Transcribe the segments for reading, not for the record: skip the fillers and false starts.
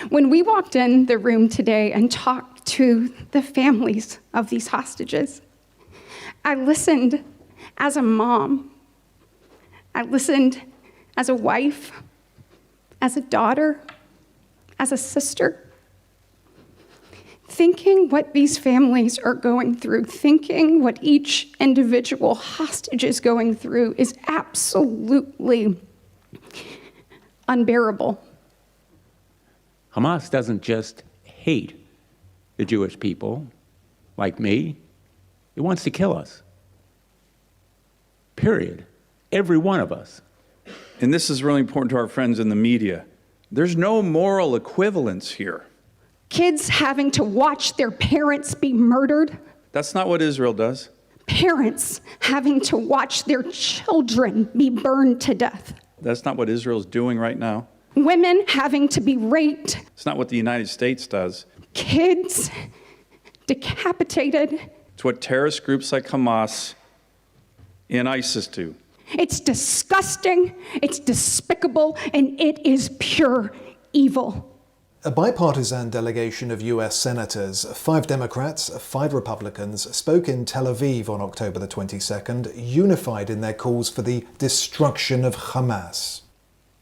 When we walked in the room today and talked to the families of these hostages, I listened as a mom. I listened as a wife, as a daughter, as a sister, thinking what these families are going through, thinking what each individual hostage is going through is absolutely unbearable. Hamas doesn't just hate the Jewish people like me. It wants to kill us. Period. Every one of us. And this is really important to our friends in the media. There's no moral equivalence here. Kids having to watch their parents be murdered. That's not what Israel does. Parents having to watch their children be burned to death. That's not what Israel's doing right now. Women having to be raped. It's not what the United States does. Kids decapitated. It's what terrorist groups like Hamas and ISIS do. It's disgusting, it's despicable, and it is pure evil. A bipartisan delegation of US senators, 5 Democrats, 5 Republicans, spoke in Tel Aviv on October the 22nd, unified in their calls for the destruction of Hamas.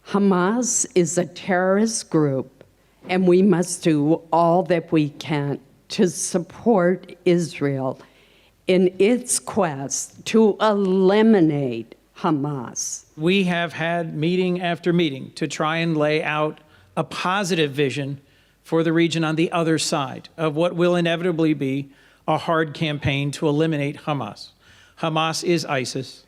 Hamas is a terrorist group, and we must do all that we can to support Israel in its quest to eliminate Hamas. We have had meeting after meeting to try and lay out a positive vision for the region on the other side of what will inevitably be a hard campaign to eliminate Hamas. Hamas is ISIS.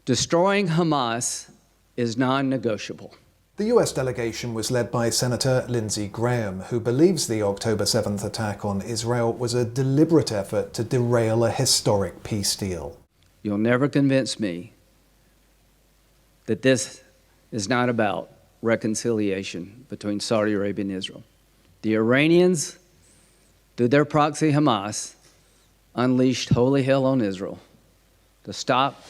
Destroying Hamas is non-negotiable. The US delegation was led by Senator Lindsey Graham, who believes the October 7th attack on Israel was a deliberate effort to derail a historic peace deal. You'll never convince me that this is not about reconciliation between Saudi Arabia and Israel. The Iranians, through their proxy Hamas, unleashed holy hell on Israel to stop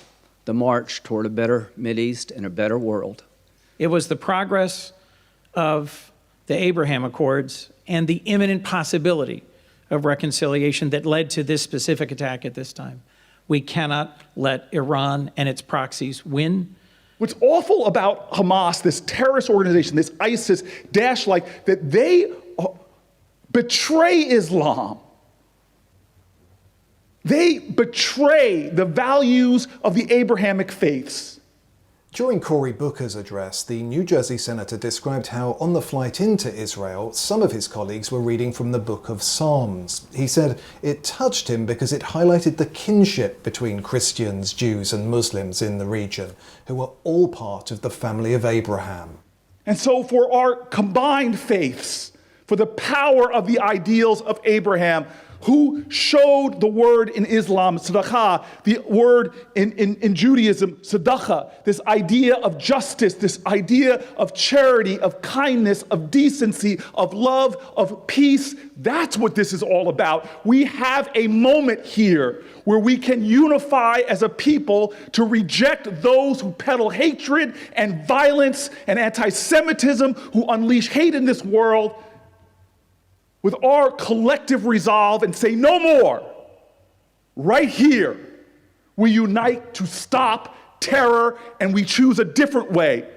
the march toward a better Mideast and a better world. It was the progress of the Abraham Accords and the imminent possibility of reconciliation that led to this specific attack at this time. We cannot let Iran and its proxies win. What's awful about Hamas, this terrorist organization, this ISIS, Daesh-like, that they betray Islam. They betray the values of the Abrahamic faiths. During Cory Booker's address, the New Jersey senator described how on the flight into Israel, some of his colleagues were reading from the book of Psalms. He said it touched him because it highlighted the kinship between Christians, Jews and Muslims in the region, who are all part of the family of Abraham. And so for our combined faiths, for the power of the ideals of Abraham, who showed the word in Islam, sadaqah, the word in Judaism, sadaqah, this idea of justice, this idea of charity, of kindness, of decency, of love, of peace. That's what this is all about. We have a moment here where we can unify as a people to reject those who peddle hatred and violence and anti-Semitism, who unleash hate in this world, with our collective resolve and say no more. Right here, we unite to stop terror and we choose a different way.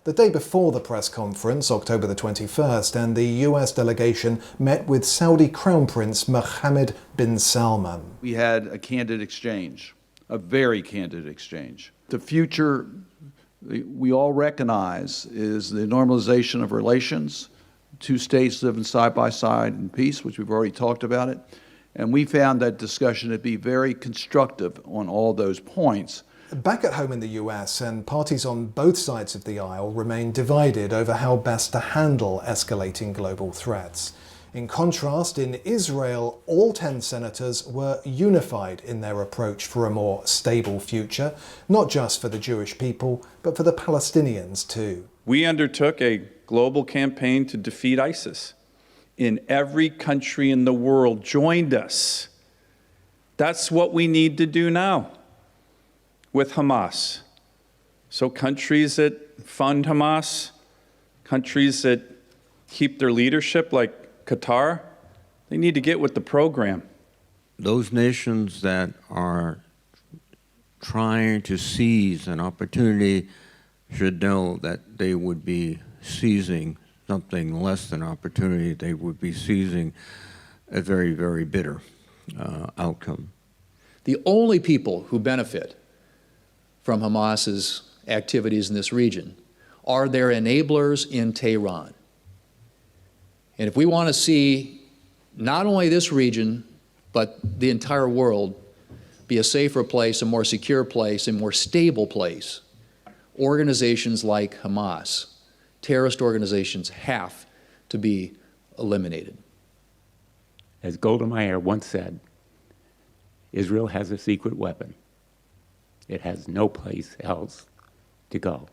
The day before the press conference, October the 21st, and the US delegation met with Saudi Crown Prince Mohammed bin Salman. We had a candid exchange, a very candid exchange. The future, we all recognize, is the normalization of relations. 2 states living side by side in peace, which we've already talked about it. And we found that discussion to be very constructive on all those points. Back at home in the US, and parties on both sides of the aisle remain divided over how best to handle escalating global threats. In contrast, in Israel, all 10 senators were unified in their approach for a more stable future, not just for the Jewish people, but for the Palestinians too. We undertook a global campaign to defeat ISIS. In every country in the world joined us. That's what we need to do now with Hamas. So countries that fund Hamas, countries that keep their leadership like Qatar, they need to get with the program. Those nations that are trying to seize an opportunity should know that they would be seizing something less than opportunity. They would be seizing a very, very bitter outcome. The only people who benefit from Hamas's activities in this region are their enablers in Tehran. And if we want to see not only this region, but the entire world be a safer place, a more secure place, a more stable place, organizations like Hamas, terrorist organizations, have to be eliminated. As Golda Meir once said, Israel has a secret weapon. It has no place else to go.